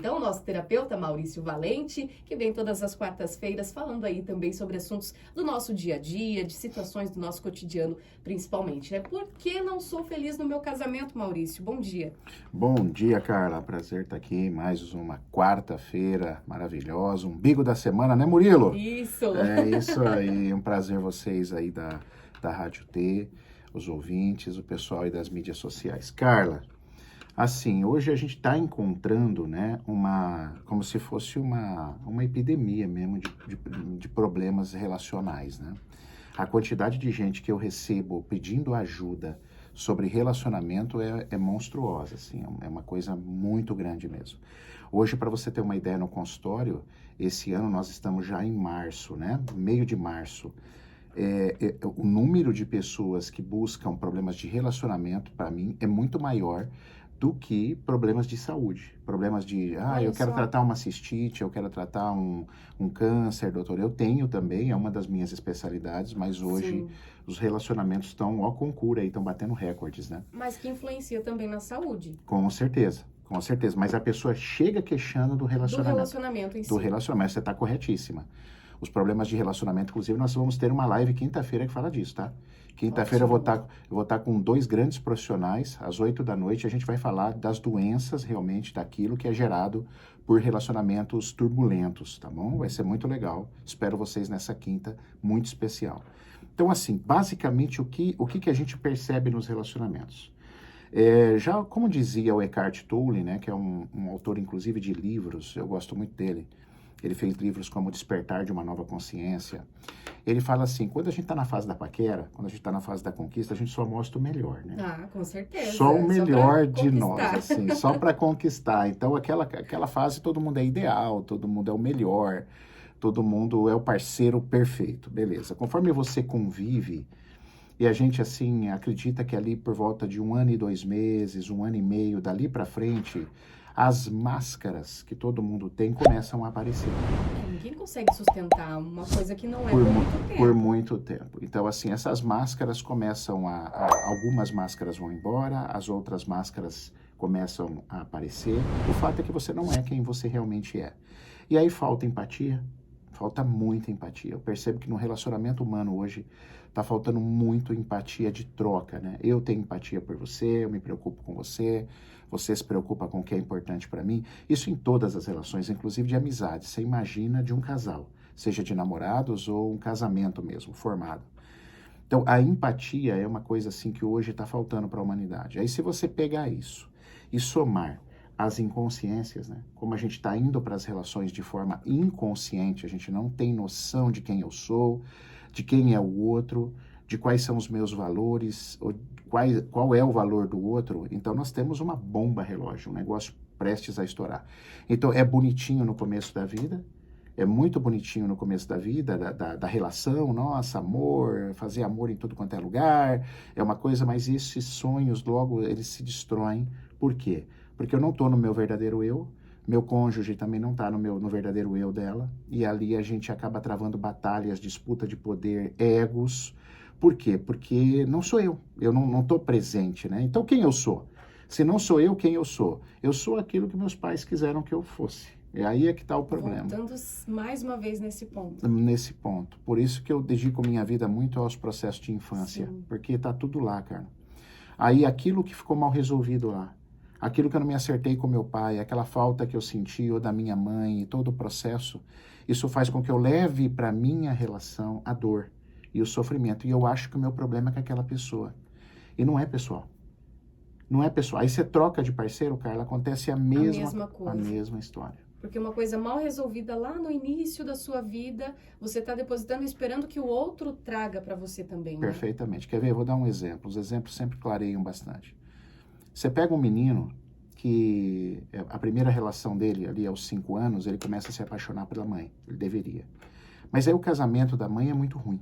Então, o nosso terapeuta Maurício Valente, que vem todas as quartas-feiras falando aí também sobre assuntos do nosso dia a dia, de situações do nosso cotidiano, principalmente, né? Por que não sou feliz no meu casamento, Maurício? Bom dia. Bom dia, Carla. Prazer estar aqui. Mais uma quarta-feira maravilhosa, umbigo da semana, né, Murilo? Isso! É isso aí. Um prazer vocês aí da Rádio T, os ouvintes, o pessoal aí das mídias sociais. Carla, assim, hoje a gente está encontrando, né, como se fosse uma epidemia mesmo de problemas relacionais, né? A quantidade de gente que eu recebo pedindo ajuda sobre relacionamento é monstruosa, assim, é uma coisa muito grande mesmo. Hoje, para você ter uma ideia, no consultório, esse ano nós estamos já em março, né? Meio de março. O número de pessoas que buscam problemas de relacionamento, para mim, é muito maior do que problemas de saúde. Problemas de, eu Olha quero só. tratar uma cistite, eu quero tratar um câncer, doutor. Eu tenho também, é uma das minhas especialidades, mas hoje Sim. os relacionamentos estão, ó, com cura aí, estão batendo recordes, né? Mas que influencia também na saúde Com certeza, com certeza. Mas a pessoa chega queixando do do relacionamento. relacionamento em Do si. relacionamento, você está corretíssima. Os problemas de relacionamento, inclusive, nós vamos ter uma live quinta-feira que fala disso, tá? Quinta-feira Ótimo. eu vou estar com dois grandes profissionais, às 8 da noite, a gente vai falar das doenças realmente, daquilo que é gerado por relacionamentos turbulentos, tá bom? Vai ser muito legal. Espero vocês nessa quinta, muito especial. Então, assim, basicamente, o que a gente percebe nos relacionamentos? Já como dizia o Eckhart Tolle, né, que é um autor, inclusive, de livros, eu gosto muito dele. Ele fez livros como Despertar de uma Nova Consciência. Ele fala assim, quando a gente está na fase da paquera, quando a gente está na fase da conquista, a gente só mostra o melhor, né? Ah, com Só o certeza. Só para melhor de nós, conquistar. assim, só para conquistar. Então, aquela fase, todo mundo é ideal, todo mundo é o melhor, todo mundo é o parceiro perfeito, beleza. Conforme você convive, e a gente, assim, acredita que ali por volta de 1 ano e 2 meses, 1 ano e meio, dali para frente, as máscaras que todo mundo tem começam a aparecer. Ninguém consegue sustentar uma coisa que não é Por, por mu- muito por tempo. muito tempo. Então, assim, essas máscaras começam algumas máscaras vão embora, as outras máscaras começam a aparecer. O fato é que você não é quem você realmente é. E aí falta empatia, falta muita empatia. Eu percebo que no relacionamento humano hoje tá faltando muito empatia de troca, né? Eu tenho empatia por você, eu me preocupo com você, você se preocupa com o que é importante para mim. Isso em todas as relações, inclusive de amizade. Você imagina de um casal, seja de namorados ou um casamento mesmo, formado. Então, a empatia é uma coisa assim que hoje está faltando para a humanidade. Aí, se você pegar isso e somar as inconsciências, né? Como a gente está indo para as relações de forma inconsciente, a gente não tem noção de quem eu sou, de quem é o outro, de quais são os meus valores, ou qual é o valor do outro. Então, nós temos uma bomba relógio, um negócio prestes a estourar. Então, é bonitinho no começo da vida, é muito bonitinho no começo da vida, da relação, nossa, amor, fazer amor em tudo quanto é lugar, é uma coisa, mas esses sonhos logo eles se destroem. Por quê? Porque eu não estou no meu verdadeiro eu, meu cônjuge também não está no verdadeiro eu dela, e ali a gente acaba travando batalhas, disputa de poder, egos. Por quê? Porque não sou eu não estou presente, né? Então quem eu sou? Se não sou eu, quem eu sou? Eu sou aquilo que meus pais quiseram que eu fosse. E aí é que está o problema. Voltando mais uma vez nesse ponto. Nesse ponto. Por isso que eu dedico minha vida muito aos processos de infância, Sim. porque tá tudo lá, cara. Aí aquilo que ficou mal resolvido lá, aquilo que eu não me acertei com meu pai, aquela falta que eu senti ou da minha mãe e todo o processo, isso faz com que eu leve para minha relação a dor e o sofrimento. E eu acho que o meu problema é com aquela pessoa. E não é pessoal. Não é pessoal. Aí você troca de parceiro, Carla, acontece A mesma a coisa. mesma história. Porque uma coisa mal resolvida lá no início da sua vida, você está depositando e esperando que o outro traga para você também, né? Perfeitamente. Quer ver? Eu vou dar um exemplo. Os exemplos sempre clareiam bastante. Você pega um menino que a primeira relação dele, ali aos 5 anos, ele começa a se apaixonar pela mãe. Ele deveria. Mas aí o casamento da mãe é muito ruim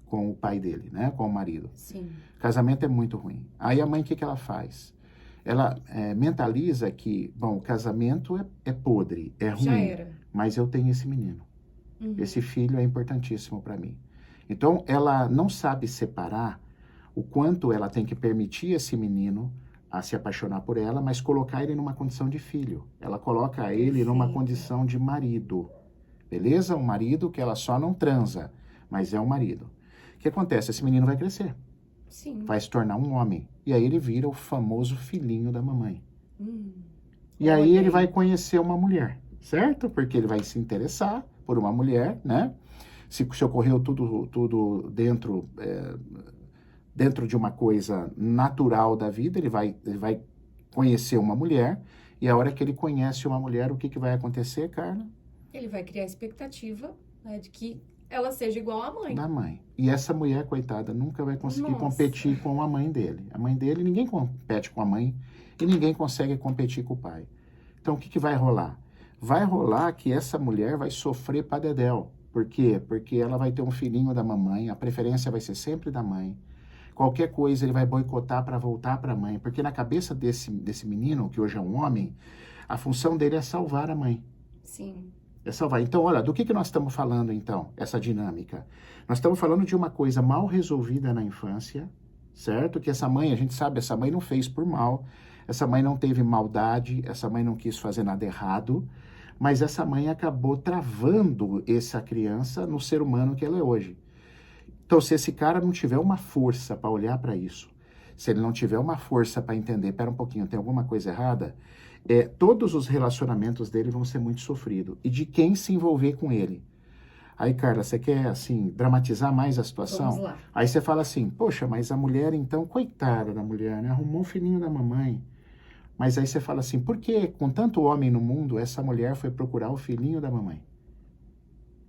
com o pai dele, né? Com o marido. Sim. O casamento é muito ruim. Aí a mãe, o que ela faz? Ela mentaliza que, bom, o casamento é podre, é Já ruim, era. mas eu tenho esse menino. Uhum. Esse filho é importantíssimo para mim. Então, ela não sabe separar o quanto ela tem que permitir esse menino a se apaixonar por ela, mas colocar ele numa condição de filho. Ela coloca ele numa Perfeito. condição de marido. Beleza? Um marido que ela só não transa, mas é um marido. O que acontece? Esse menino vai crescer, Sim. vai se tornar um homem. E aí ele vira o famoso filhinho da mamãe. E Olha aí ele aí. vai conhecer uma mulher, certo? Porque ele vai se interessar por uma mulher, né? Se ocorreu tudo dentro de uma coisa natural da vida, ele vai conhecer uma mulher, e a hora que ele conhece uma mulher, o que vai acontecer, Carla? Ele vai criar a expectativa, né, de que ela seja igual à mãe. Da mãe. E essa mulher, coitada, nunca vai conseguir Nossa. competir com a mãe dele. A mãe dele, ninguém compete com a mãe e ninguém consegue competir com o pai. Então, o que vai rolar? Vai rolar que essa mulher vai sofrer pra dedéu. Por quê? Porque ela vai ter um filhinho da mamãe, a preferência vai ser sempre da mãe. Qualquer coisa ele vai boicotar para voltar para a mãe. Porque na cabeça desse menino, que hoje é um homem, a função dele é salvar a mãe. Sim. É salvar. Então, olha, do que nós estamos falando, então, essa dinâmica? Nós estamos falando de uma coisa mal resolvida na infância, certo? Que essa mãe, a gente sabe, essa mãe não fez por mal, essa mãe não teve maldade, essa mãe não quis fazer nada errado, mas essa mãe acabou travando essa criança no ser humano que ela é hoje. Então, se esse cara não tiver uma força para olhar para isso, se ele não tiver uma força para entender, pera um pouquinho, tem alguma coisa errada, todos os relacionamentos dele vão ser muito sofridos. E de quem se envolver com ele. Aí, Carla, você quer, assim, dramatizar mais a situação? Vamos lá. Aí você fala assim, poxa, mas a mulher, então, coitada da mulher, né? Arrumou um filhinho da mamãe. Mas aí você fala assim, por que com tanto homem no mundo, essa mulher foi procurar o filhinho da mamãe?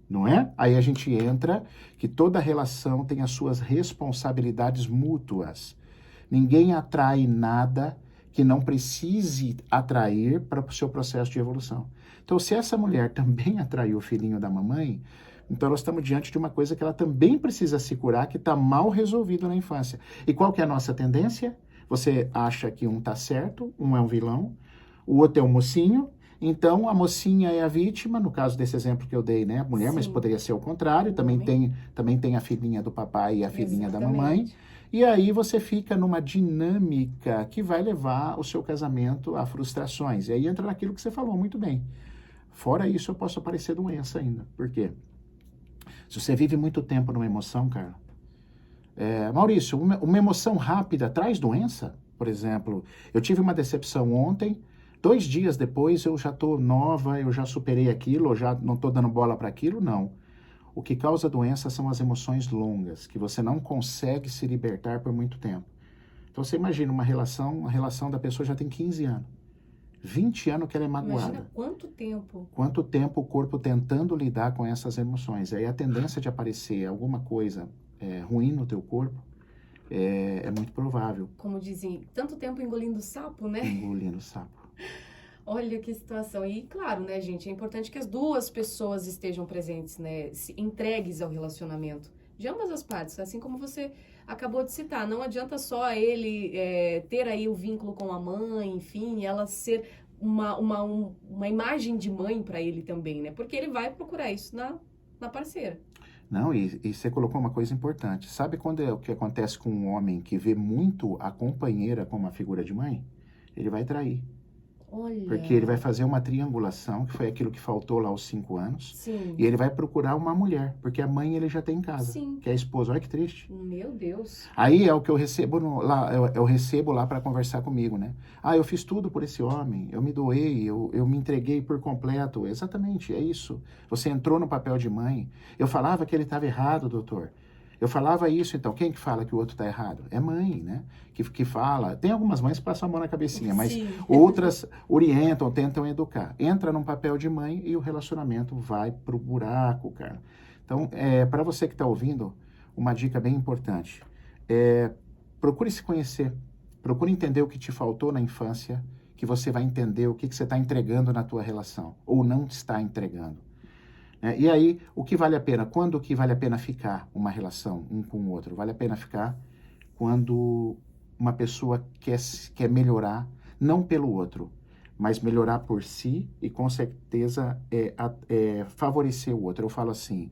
Não é? Aí a gente entra que toda relação tem as suas responsabilidades mútuas. Ninguém atrai nada que não precise atrair para o seu processo de evolução. Então, se essa mulher também atraiu o filhinho da mamãe, então nós estamos diante de uma coisa que ela também precisa se curar, que está mal resolvido na infância. E qual que é a nossa tendência? Você acha que um está certo, um é um vilão, o outro é um mocinho, então a mocinha é a vítima, no caso desse exemplo que eu dei, né? A mulher, Sim. Mas poderia ser o contrário, também tem a filhinha do papai e a filhinha da mamãe. Exatamente. E aí você fica numa dinâmica que vai levar o seu casamento a frustrações. E aí entra naquilo que você falou muito bem. Fora isso, eu posso aparecer doença ainda. Por quê? Se você vive muito tempo numa emoção, cara... Maurício, uma emoção rápida traz doença? Por exemplo, eu tive uma decepção ontem, 2 dias depois eu já estou nova, eu já superei aquilo, eu já não estou dando bola para aquilo? Não. O que causa doença são as emoções longas, que você não consegue se libertar por muito tempo. Então você imagina a relação da pessoa já tem 15 anos. 20 anos que ela é magoada. Imagina quanto tempo. Quanto tempo o corpo tentando lidar com essas emoções. Aí a tendência de aparecer alguma coisa ruim no teu corpo é muito provável. Como dizem, tanto tempo engolindo sapo, né? Engolindo sapo. Olha que situação. E claro, né, gente, é importante que as duas pessoas estejam presentes, né? Entregues ao relacionamento. De ambas as partes, assim como você acabou de citar. Não adianta só ele ter aí o vínculo com a mãe, enfim, ela ser uma imagem de mãe para ele também, né? Porque ele vai procurar isso na parceira. Não, e você colocou uma coisa importante. Sabe o que acontece com um homem que vê muito a companheira como uma figura de mãe? Ele vai trair. Olha. Porque ele vai fazer uma triangulação, que foi aquilo que faltou lá aos 5 anos. Sim. E ele vai procurar uma mulher, porque a mãe ele já tem em casa. Sim. Que é a esposa. Olha que triste. Meu Deus. Aí é o que eu recebo eu recebo lá para conversar comigo, né? Ah, eu fiz tudo por esse homem, eu me doei, eu me entreguei por completo. Exatamente, é isso. Você entrou no papel de mãe. Eu falava que ele estava errado, doutor. Eu falava isso, então, quem que fala que o outro está errado? É mãe, né? Que fala. Tem algumas mães que passam a mão na cabecinha, mas Sim. outras orientam, tentam educar. Entra num papel de mãe e o relacionamento vai pro buraco, cara. Então, para você que está ouvindo, uma dica bem importante. Procure se conhecer. Procure entender o que te faltou na infância, que você vai entender o que você está entregando na tua relação, ou não está entregando. E aí, o que vale a pena? Quando que vale a pena ficar uma relação um com o outro? Vale a pena ficar quando uma pessoa quer melhorar, não pelo outro, mas melhorar por si e, com certeza, favorecer o outro. Eu falo assim,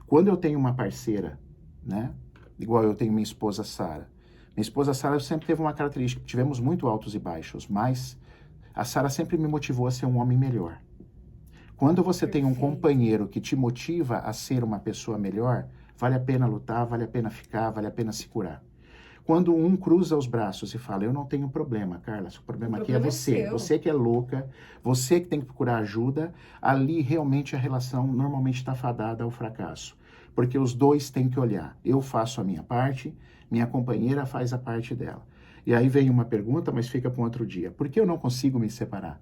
quando eu tenho uma parceira, né? Igual eu tenho minha esposa Sara, Minha esposa Sara sempre teve uma característica, tivemos muito altos e baixos, mas a Sara sempre me motivou a ser um homem melhor. Quando você tem um companheiro que te motiva a ser uma pessoa melhor, vale a pena lutar, vale a pena ficar, vale a pena se curar. Quando um cruza os braços e fala, eu não tenho problema, Carla, o problema aqui é você. Você que é louca, você que tem que procurar ajuda, ali realmente a relação normalmente está fadada ao fracasso. Porque os dois têm que olhar. Eu faço a minha parte, minha companheira faz a parte dela. E aí vem uma pergunta, mas fica para um outro dia. Por que eu não consigo me separar?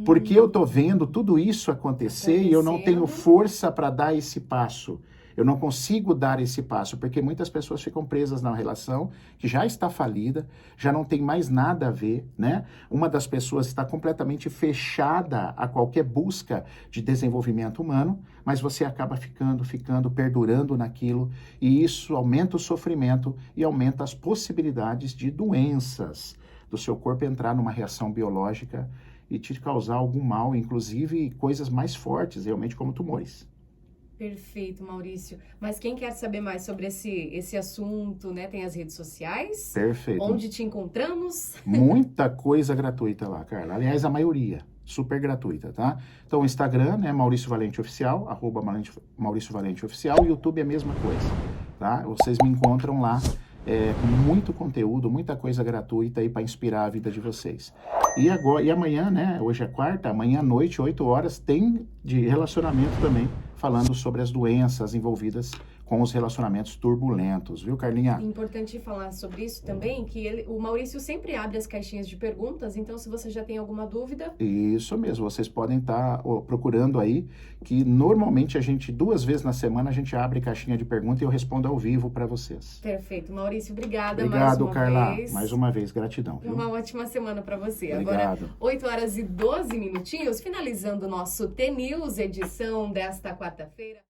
Porque eu estou vendo tudo isso acontecer e eu não tenho força para dar esse passo. Eu não consigo dar esse passo, porque muitas pessoas ficam presas na relação que já está falida, já não tem mais nada a ver, né? Uma das pessoas está completamente fechada a qualquer busca de desenvolvimento humano, mas você acaba ficando, perdurando naquilo, e isso aumenta o sofrimento e aumenta as possibilidades de doenças, do seu corpo entrar numa reação biológica e te causar algum mal, inclusive coisas mais fortes, realmente como tumores. Perfeito, Maurício. Mas quem quer saber mais sobre esse assunto, né? Tem as redes sociais. Perfeito. Onde te encontramos? Muita coisa gratuita lá, Carla. Aliás, a maioria. Super gratuita, tá? Então, o Instagram, né? Maurício Valente Oficial, @Maurício Valente Oficial. O YouTube é a mesma coisa, tá? Vocês me encontram lá. Muito conteúdo, muita coisa gratuita aí para inspirar a vida de vocês. E amanhã, né? Hoje é quarta, amanhã à noite, 8 horas, tem de relacionamento também, falando sobre as doenças envolvidas com os relacionamentos turbulentos, viu, Carlinha? Importante falar sobre isso também, que o Maurício sempre abre as caixinhas de perguntas, então se você já tem alguma dúvida... Isso mesmo, vocês podem estar procurando aí, que normalmente 2 vezes na semana a gente abre caixinha de pergunta e eu respondo ao vivo para vocês. Perfeito, Maurício, obrigada mais uma Carla, vez. Mais uma vez, gratidão. Viu? Uma ótima semana para você. Obrigado. Agora, 8 horas e 12 minutinhos, finalizando o nosso T-News, edição desta quarta-feira.